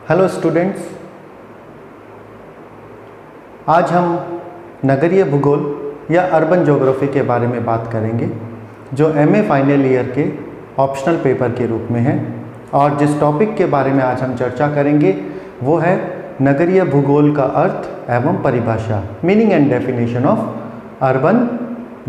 Hello students, आज हम नगरीय भूगोल या अर्बन ज्योग्राफी के बारे में बात करेंगे जो एमए फाइनल ईयर के ऑप्शनल पेपर के रूप में है। और जिस टॉपिक के बारे में आज हम चर्चा करेंगे वो है नगरीय भूगोल का अर्थ एवं परिभाषा, meaning and definition of urban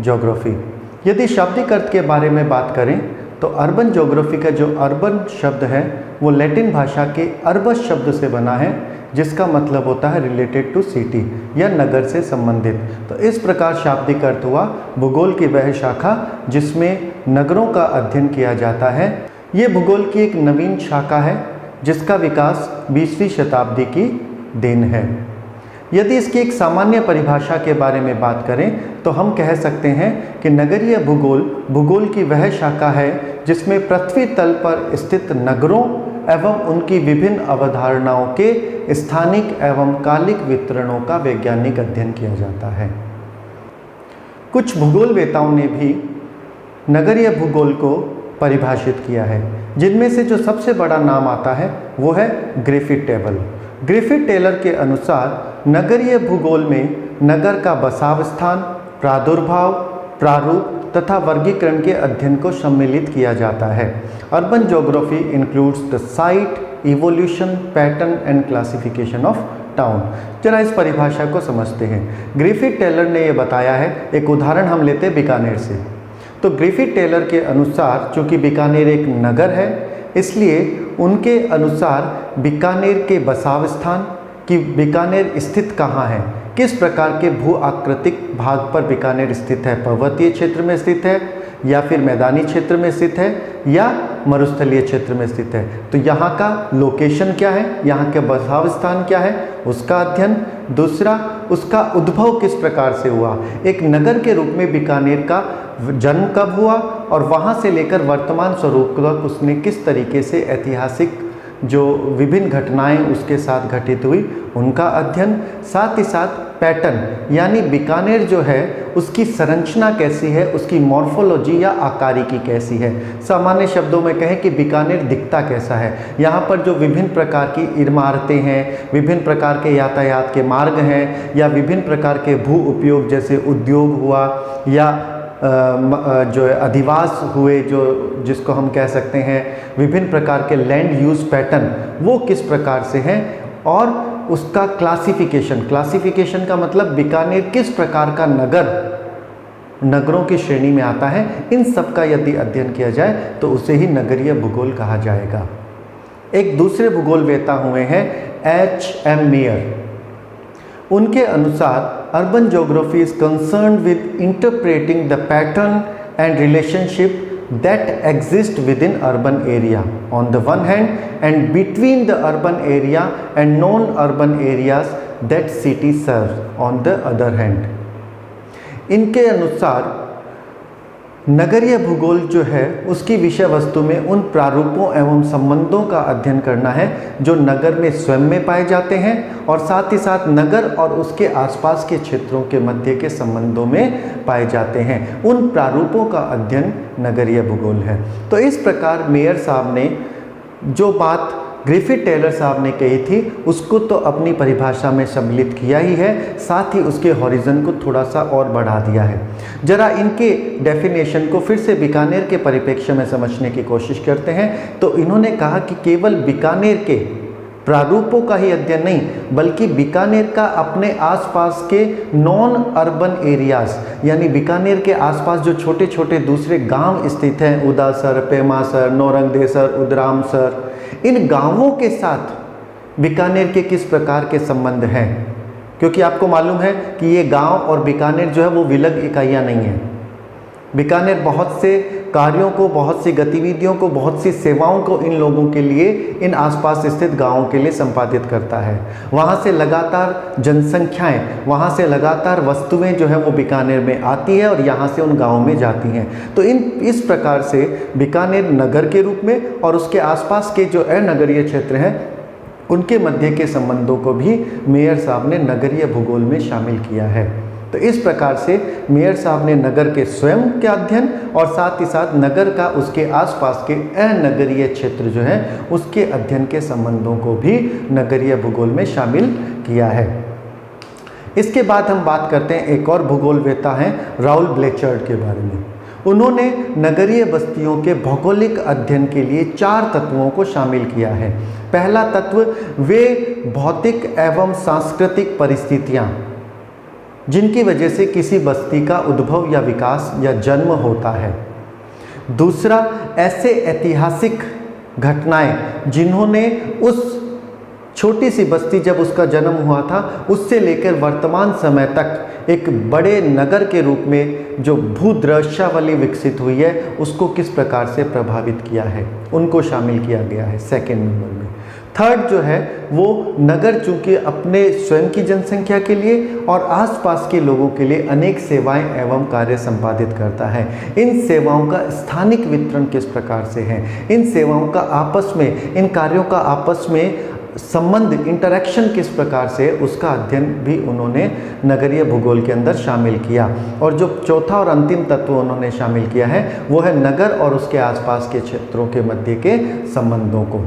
geography. यदि शाब्दिक अर्थ के बारे में बात करें तो अर्बन ज्योग्राफी का जो अर्बन शब्द है वो लैटिन भाषा के अर्बस शब्द से बना है, जिसका मतलब होता है रिलेटेड टू सिटी या नगर से संबंधित। तो इस प्रकार शाब्दिक अर्थ हुआ भूगोल की वह शाखा जिसमें नगरों का अध्ययन किया जाता है। ये भूगोल की एक नवीन शाखा है जिसका विकास 20वीं शताब्दी की देन है। यदि इसकी एक सामान्य परिभाषा के बारे में बात करें तो हम कह सकते हैं कि नगरीय भूगोल भूगोल की वह शाखा है जिसमें पृथ्वी तल पर स्थित नगरों एवं उनकी विभिन्न अवधारणाओं के स्थानिक एवं कालिक वितरणों का वैज्ञानिक अध्ययन किया जाता है। कुछ भूगोलवेताओं ने भी नगरीय भूगोल को परिभाषित किया है, जिनमें से जो सबसे बड़ा नाम आता है वो है ग्रिफिथ टेबल। ग्रिफिथ टेलर के अनुसार नगरीय भूगोल में नगर का बसाव स्थान, प्रादुर्भाव, प्रारूप तथा वर्गीकरण के अध्ययन को सम्मिलित किया जाता है। Urban geography includes the site, evolution, pattern and classification of town. जरा इस परिभाषा को समझते हैं। ग्रिफिथ टेलर ने यह बताया है, एक उदाहरण हम लेते हैं बीकानेर से। तो ग्रिफिथ टेलर के अनुसार चूंकि बीकानेर एक नगर है, इसलिए उनके अनुसार बीकानेर के बसाव स्थान कि बीकानेर स्थित कहाँ है, किस प्रकार के भू आकृतिक भाग पर बीकानेर स्थित है, पर्वतीय क्षेत्र में स्थित है या फिर मैदानी क्षेत्र में स्थित है या मरुस्थलीय क्षेत्र में स्थित है, तो यहाँ का लोकेशन क्या है, यहाँ के बसाव स्थान क्या है, उसका अध्ययन। दूसरा, उसका उद्भव किस प्रकार से हुआ, एक नगर के रूप में बीकानेर का जन्म कब हुआ और वहाँ से लेकर वर्तमान स्वरूप तक उसने किस तरीके से ऐतिहासिक जो विभिन्न घटनाएं उसके साथ घटित हुई उनका अध्ययन। साथ ही साथ पैटर्न यानी बीकानेर जो है उसकी संरचना कैसी है, उसकी मॉर्फोलॉजी या आकारिकी कैसी है। सामान्य शब्दों में कहें कि बीकानेर दिखता कैसा है, यहाँ पर जो विभिन्न प्रकार की इमारतें हैं, विभिन्न प्रकार के यातायात के मार्ग हैं या विभिन्न प्रकार के भू उपयोग जैसे उद्योग हुआ या जो अधिवास हुए, जो जिसको हम कह सकते हैं विभिन्न प्रकार के लैंड यूज पैटर्न, वो किस प्रकार से हैं और उसका क्लासिफिकेशन का मतलब बीकानेर किस प्रकार का नगरों की श्रेणी में आता है, इन सब का यदि अध्ययन किया जाए तो उसे ही नगरीय भूगोल कहा जाएगा। एक दूसरे भूगोलवेता हुए हैं H.M. मेयर। उनके अनुसार urban geography is concerned with interpreting the pattern and relationship that exist within urban area on the one hand and between the urban area and non-urban areas that city serves on the other hand। इनके अनुसार नगरीय भूगोल जो है उसकी विषय वस्तु में उन प्रारूपों एवं संबंधों का अध्ययन करना है जो नगर में स्वयं में पाए जाते हैं और साथ ही साथ नगर और उसके आसपास के क्षेत्रों के मध्य के संबंधों में पाए जाते हैं। उन प्रारूपों का अध्ययन नगरीय भूगोल है। तो इस प्रकार मेयर साहब ने जो बात ग्रिफिथ टेलर साहब ने कही थी उसको तो अपनी परिभाषा में सम्मिलित किया ही है, साथ ही उसके हॉरिजन को थोड़ा सा और बढ़ा दिया है। जरा इनके डेफिनेशन को फिर से बीकानेर के परिप्रेक्ष्य में समझने की कोशिश करते हैं। तो इन्होंने कहा कि केवल बीकानेर के प्रारूपों का ही अध्ययन नहीं बल्कि बीकानेर का अपने आसपास के नॉन अर्बन एरियाज यानी बीकानेर के आसपास जो छोटे छोटे दूसरे गांव स्थित हैं, उदासर, पेमासर, नौरंगदेसर, उदरामसर, इन गांवों के साथ बीकानेर के किस प्रकार के संबंध हैं, क्योंकि आपको मालूम है कि ये गांव और बीकानेर जो है वो विलग इकाइयाँ नहीं हैं। बीकानेर बहुत से कार्यों को, बहुत सी गतिविधियों को, बहुत सी सेवाओं को इन लोगों के लिए, इन आसपास स्थित गांवों के लिए संपादित करता है। वहाँ से लगातार जनसंख्याएं, वहाँ से लगातार वस्तुएं जो है वो बीकानेर में आती है और यहाँ से उन गांवों में जाती हैं। तो इस प्रकार से बीकानेर नगर के रूप में और उसके आसपास के जो अनगरीय क्षेत्र हैं उनके मध्य के संबंधों को भी मेयर साहब ने नगरीय भूगोल में शामिल किया है। तो इस प्रकार से मेयर साहब ने नगर के स्वयं के अध्ययन और साथ ही साथ नगर का उसके आसपास के अनगरीय क्षेत्र जो है उसके अध्ययन के संबंधों को भी नगरीय भूगोल में शामिल किया है। इसके बाद हम बात करते हैं एक और भूगोलवेत्ता हैं राउल ब्लेचर्ड के बारे में। उन्होंने नगरीय बस्तियों के भौगोलिक अध्ययन के लिए 4 तत्वों को शामिल किया है। पहला तत्व वे भौतिक एवं सांस्कृतिक परिस्थितियां जिनकी वजह से किसी बस्ती का उद्भव या विकास या जन्म होता है। दूसरा, ऐसे ऐतिहासिक घटनाएं जिन्होंने उस छोटी सी बस्ती जब उसका जन्म हुआ था उससे लेकर वर्तमान समय तक एक बड़े नगर के रूप में जो भूदृश्यावली विकसित हुई है उसको किस प्रकार से प्रभावित किया है, उनको शामिल किया गया है सेकेंड नंबर में। थर्ड जो है वो नगर चूंकि अपने स्वयं की जनसंख्या के लिए और आसपास के लोगों के लिए अनेक सेवाएं एवं कार्य संपादित करता है। इन सेवाओं का स्थानिक वितरण किस प्रकार से है, इन सेवाओं का आपस में, इन कार्यों का आपस में संबंध, इंटरेक्शन किस प्रकार से, उसका अध्ययन भी उन्होंने नगरीय भूगोल के अंदर शामिल किया। और जो चौथा और अंतिम तत्व उन्होंने शामिल किया है वो है नगर और उसके आसपास के क्षेत्रों के मध्य के संबंधों को।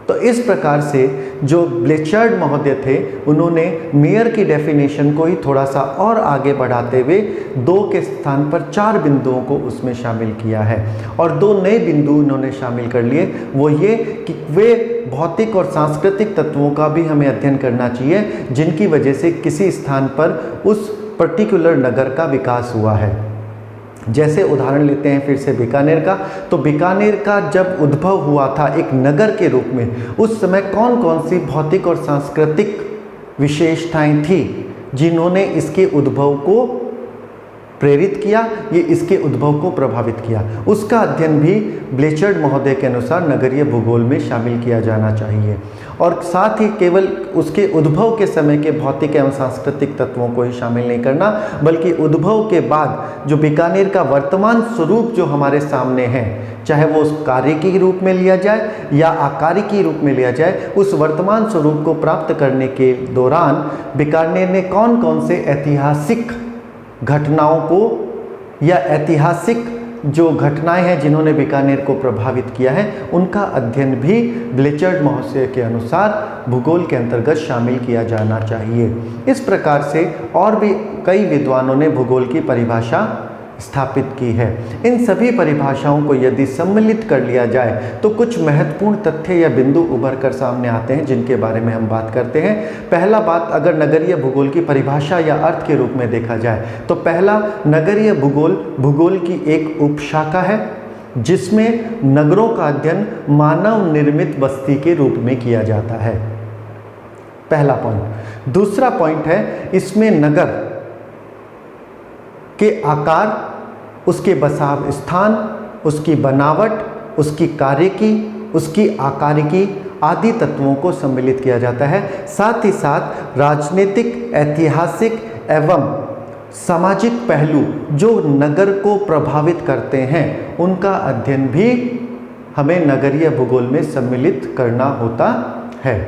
तो इस प्रकार से जो ब्लेचर्ड महोदय थे उन्होंने मेयर की डेफिनेशन को ही थोड़ा सा और आगे बढ़ाते हुए 2 के स्थान पर 4 बिंदुओं को उसमें शामिल किया है। और 2 नए बिंदु उन्होंने शामिल कर लिए, वो ये कि वे भौतिक और सांस्कृतिक तत्वों का भी हमें अध्ययन करना चाहिए जिनकी वजह से किसी स्थान पर उस पर्टिकुलर नगर का विकास हुआ है। जैसे उदाहरण लेते हैं फिर से बीकानेर का, तो बीकानेर का जब उद्भव हुआ था एक नगर के रूप में, उस समय कौन कौन सी भौतिक और सांस्कृतिक विशेषताएं थी जिन्होंने इसके उद्भव को प्रेरित किया, ये इसके उद्भव को प्रभावित किया, उसका अध्ययन भी ब्लेचर्ड महोदय के अनुसार नगरीय भूगोल में शामिल किया जाना चाहिए। और साथ ही केवल उसके उद्भव के समय के भौतिक एवं सांस्कृतिक तत्वों को ही शामिल नहीं करना, बल्कि उद्भव के बाद जो बीकानेर का वर्तमान स्वरूप जो हमारे सामने है, चाहे वो उस कार्य के रूप में लिया जाए या आकारिकी रूप में लिया जाए, उस वर्तमान स्वरूप को प्राप्त करने के दौरान बीकानेर ने कौन कौन से ऐतिहासिक घटनाओं को या ऐतिहासिक जो घटनाएं हैं जिन्होंने बीकानेर को प्रभावित किया है, उनका अध्ययन भी ब्लेचर्ड महोदय के अनुसार भूगोल के अंतर्गत शामिल किया जाना चाहिए। इस प्रकार से और भी कई विद्वानों ने भूगोल की परिभाषा स्थापित की है। इन सभी परिभाषाओं को यदि सम्मिलित कर लिया जाए तो कुछ महत्वपूर्ण तथ्य या बिंदु उभर कर सामने आते हैं जिनके बारे में हम बात करते हैं। पहला बात, अगर नगरीय भूगोल की परिभाषा या अर्थ के रूप में देखा जाए तो पहला, नगरीय भूगोल की एक उपशाखा है जिसमें नगरों का अध्ययन मानव निर्मित बस्ती के रूप में किया जाता है, पहला पॉइंट। दूसरा पॉइंट है, इसमें नगर के आकार, उसके बसाव स्थान, उसकी बनावट, उसकी कार्यकी, उसकी आकारिकी आदि तत्वों को सम्मिलित किया जाता है। साथ ही साथ राजनीतिक, ऐतिहासिक एवं सामाजिक पहलू जो नगर को प्रभावित करते हैं उनका अध्ययन भी हमें नगरीय भूगोल में सम्मिलित करना होता है।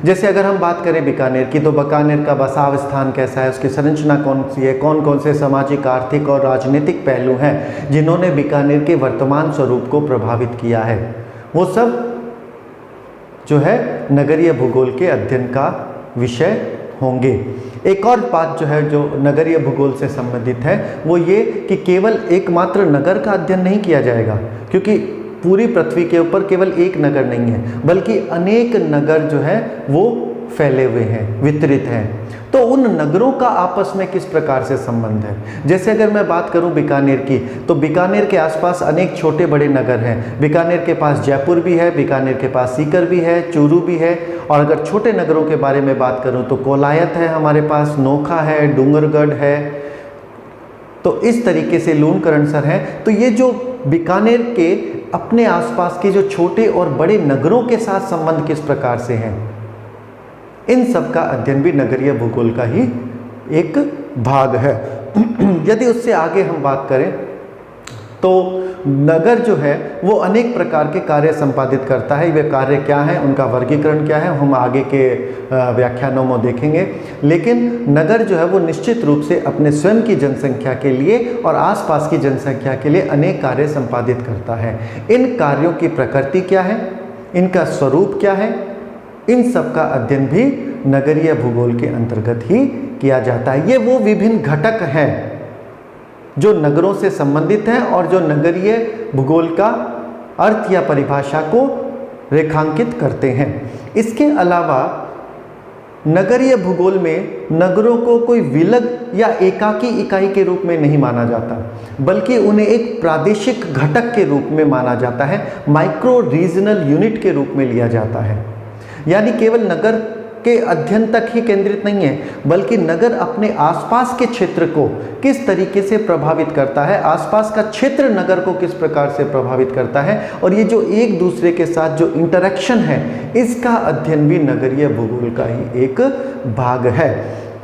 जैसे अगर हम बात करें बीकानेर की, तो बीकानेर का बसाव स्थान कैसा है, उसकी संरचना कौन सी है, कौन कौन से सामाजिक, आर्थिक और राजनीतिक पहलू हैं जिन्होंने बीकानेर के वर्तमान स्वरूप को प्रभावित किया है, वो सब जो है नगरीय भूगोल के अध्ययन का विषय होंगे। एक और बात जो है जो नगरीय भूगोल से संबंधित है वो ये कि केवल एकमात्र नगर का अध्ययन नहीं किया जाएगा, क्योंकि पूरी पृथ्वी के ऊपर केवल एक नगर नहीं है बल्कि अनेक नगर जो है वो फैले हुए हैं, वितरित हैं। तो उन नगरों का आपस में किस प्रकार से संबंध है। जैसे अगर मैं बात करूं बीकानेर की, तो बीकानेर के आसपास अनेक छोटे बड़े नगर हैं। बीकानेर के पास जयपुर भी है, बीकानेर के पास सीकर भी है, चूरू भी है। और अगर छोटे नगरों के बारे में बात करूं तो कोलायत है हमारे पास, नोखा है, डूंगरगढ़ है, तो इस तरीके से लूणकरणसर है। तो ये जो बीकानेर के अपने आसपास के जो छोटे और बड़े नगरों के साथ संबंध किस प्रकार से हैं, इन सब का अध्ययन भी नगरीय भूगोल का ही एक भाग है। यदि उससे आगे हम बात करें तो नगर जो है वो अनेक प्रकार के कार्य संपादित करता है। वे कार्य क्या हैं, उनका वर्गीकरण क्या है, हम आगे के व्याख्यानों में देखेंगे। लेकिन नगर जो है वो निश्चित रूप से अपने स्वयं की जनसंख्या के लिए और आसपास की जनसंख्या के लिए अनेक कार्य संपादित करता है। इन कार्यों की प्रकृति क्या है, इनका स्वरूप क्या है, इन सब का अध्ययन भी नगरीय भूगोल के अंतर्गत ही किया जाता है। ये वो विभिन्न घटक हैं जो नगरों से संबंधित हैं और जो नगरीय भूगोल का अर्थ या परिभाषा को रेखांकित करते हैं। इसके अलावा नगरीय भूगोल में नगरों को कोई विलग या एकाकी इकाई के रूप में नहीं माना जाता, बल्कि उन्हें एक प्रादेशिक घटक के रूप में माना जाता है, माइक्रो रीजनल यूनिट के रूप में लिया जाता है। यानी केवल नगर के अध्ययन तक ही केंद्रित नहीं है, बल्कि नगर अपने आसपास के क्षेत्र को किस तरीके से प्रभावित करता है, आसपास का क्षेत्र नगर को किस प्रकार से प्रभावित करता है, और ये जो एक दूसरे के साथ जो इंटरेक्शन है, इसका अध्ययन भी नगरीय भूगोल का ही एक भाग है।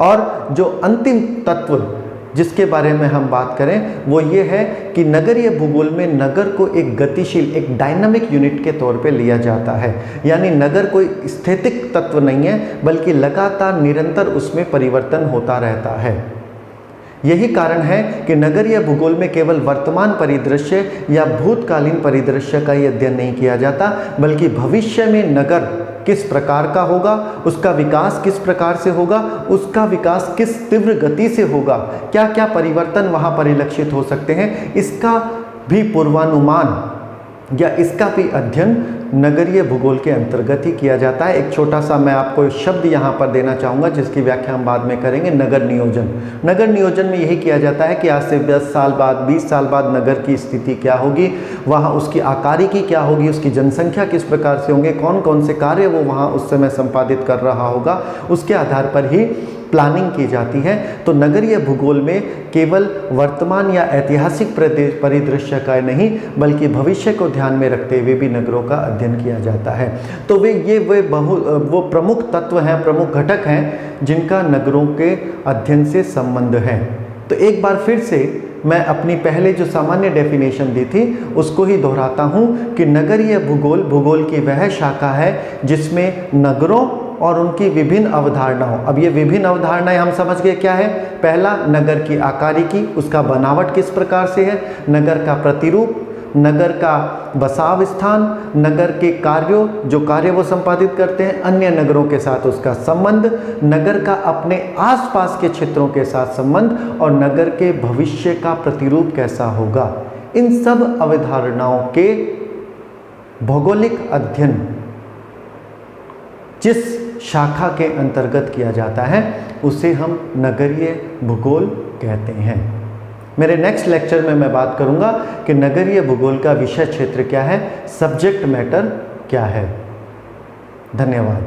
और जो अंतिम तत्व जिसके बारे में हम बात करें वो ये है कि नगरीय भूगोल में नगर को एक गतिशील, एक डायनामिक यूनिट के तौर पे लिया जाता है। यानी नगर कोई स्थैतिक तत्व नहीं है, बल्कि लगातार निरंतर उसमें परिवर्तन होता रहता है। यही कारण है कि नगरीय भूगोल में केवल वर्तमान परिदृश्य या भूतकालीन परिदृश्य का ही अध्ययन नहीं किया जाता, बल्कि भविष्य में नगर किस प्रकार का होगा, उसका विकास किस प्रकार से होगा, उसका विकास किस तीव्र गति से होगा, क्या क्या परिवर्तन वहाँ परिलक्षित हो सकते हैं, इसका भी पूर्वानुमान या इसका भी अध्ययन नगरीय भूगोल के अंतर्गत ही किया जाता है। एक छोटा सा मैं आपको शब्द यहाँ पर देना चाहूँगा जिसकी व्याख्या हम बाद में करेंगे, नगर नियोजन। नगर नियोजन में यही किया जाता है कि आज से 10 साल बाद, 20 साल बाद नगर की स्थिति क्या होगी, वहाँ उसकी आकारिकी क्या होगी, उसकी जनसंख्या किस प्रकार से होंगे, कौन कौन से कार्य वो वहाँ उस समय संपादित कर रहा होगा, उसके आधार पर ही प्लानिंग की जाती है। तो नगरीय भूगोल में केवल वर्तमान या ऐतिहासिक परिदृश्य का नहीं, बल्कि भविष्य को ध्यान में रखते हुए भी नगरों का अध्ययन किया जाता है। तो वो प्रमुख तत्व हैं, प्रमुख घटक हैं जिनका नगरों के अध्ययन से संबंध है। तो एक बार फिर से मैं अपनी पहले जो सामान्य डेफिनेशन दी थी उसको ही दोहराता हूँ कि नगरीय भूगोल भूगोल की वह शाखा है जिसमें नगरों और उनकी विभिन्न अवधारणाओं, अब ये विभिन्न अवधारणाएं हम समझ गए क्या है। पहला, नगर की आकारिकी, उसका बनावट किस प्रकार से है, नगर का प्रतिरूप, नगर का बसाव स्थान, नगर के कार्यों, जो कार्य वो संपादित करते हैं, अन्य नगरों के साथ उसका संबंध, नगर का अपने आसपास के क्षेत्रों के साथ संबंध, और नगर के भविष्य का प्रतिरूप कैसा होगा। इन सब अवधारणाओं के भौगोलिक अध्ययन जिस शाखा के अंतर्गत किया जाता है उसे हम नगरीय भूगोल कहते हैं। मेरे नेक्स्ट लेक्चर में मैं बात करूंगा कि नगरीय भूगोल का विषय क्षेत्र क्या है, सब्जेक्ट मैटर क्या है। धन्यवाद।